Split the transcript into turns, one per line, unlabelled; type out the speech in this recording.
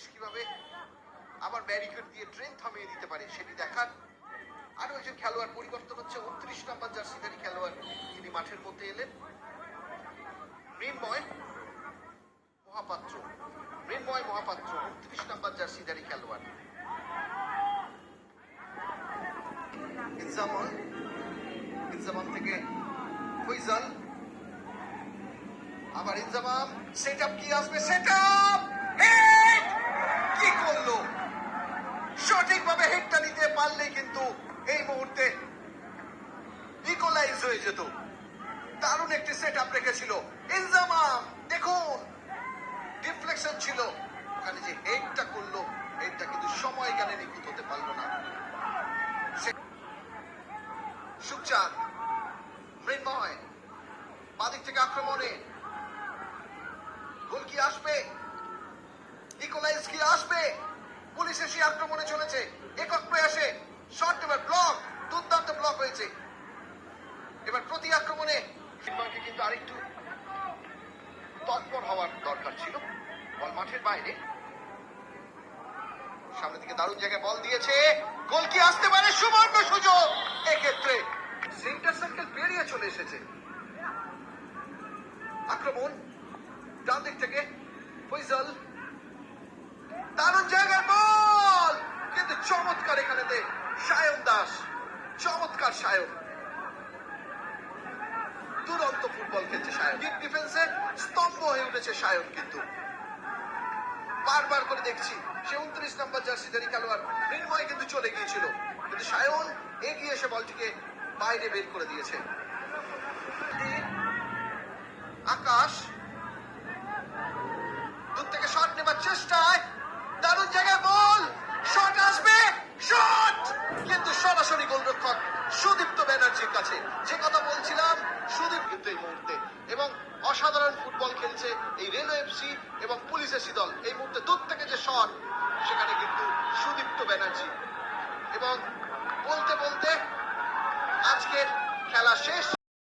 Police কিভাবে আবার barricade দিয়ে ট্রেন থামিয়ে দিতে পারে সেটি দেখার। আরো একজন খেলোয়াড় পরিবর্তন হচ্ছে, 29 নম্বর জার্সিধারী খেলোয়াড় তিনি মাঠের মধ্যে এলেন, মৃন্ময় মহাপাত্র। মৃন্ময় মহাপাত্র 29 নম্বর জার্সিধারী খেলোয়াড়। ইনজামান থেকে ফৈজাল, আবার ইনজামাম, সেটআপ কি আসবে, সেটআপ হিট! কি করলো, সঠিকভাবে হিটটা নিতে পারলেই কিন্তু এই মুহূর্তে ইকুয়ালাইজ হয়ে যেত। দারুণ একটি সেটআপ রেখেছিল ইনজামাম, দেখুন ডিফ্লেকশন ছিল, ওখানে যে হেডটা করলো, হেডটা কিন্তু সময় জ্ঞানে নিখুঁত হতে পারলো না। সুখচাঁদ, মৃন্ময় বাদিক থেকে আক্রমণে, গোল কি আসবে, ইকুয়ালাইজ কি আসবে, পুলিশ এসে আক্রমণে চলেছে, একক প্রয়াসে শট, এবার ব্লক, দুর্দান্ত ব্লক হয়েছে। এবার প্রতি আক্রমণে মৃন্ময়কে কিন্তু আরেকটু তৎপর হওয়ার দরকার ছিল। বল মাঠের বাইরে, সামনের দিকে দারুণ জায়গায় বল দিয়েছে, গোল কি আসতে পারে, সুবর্ণ সুযোগ, এক্ষেত্রে সেন্টার সার্কেল পেরিয়ে চলে এসেছে। আক্রমণ ডান দিক থেকে ফৈজল, দারুণ জায়গায় বল, কিন্তু চমৎকার এখানেতে সায়ন দাস, চমৎকার সায়ন, দুরন্ত ফুটবল খেলছে সায়ন, ডিপ ডিফেন্সের স্তম্ভ হয়ে উঠেছে সায়ন। কিন্তু বারবার করে দেখছি সে 29 নম্বর জার্সিধারী খেলোয়াড় মৃন্ময় কিন্তু চলে গিয়েছিল, কিন্তু সায়ন এগিয়ে এসে বলটিকে বাইরে বের করে দিয়েছে। আকাশ দূর থেকে শট নেবার চেষ্টায়, দারুণ জায়গায় বল, শট আসবে, শট, কিন্তু সরাসরি গোলরক্ষক সুদীপ্ত ব্যানার্জির কাছে। যে কথা বলছিলাম, সুদীপ কিন্তু এই মুহূর্তে এবং অসাধারণ ফুটবল খেলছে এই রেলওয়ে এফসি এবং পুলিশ এসি দল। এই মুহূর্তে দূর থেকে যে শট, সেখানে কিন্তু সুদীপ্ত ব্যানার্জি। এবং বলতে বলতে আজকের খেলা শেষ।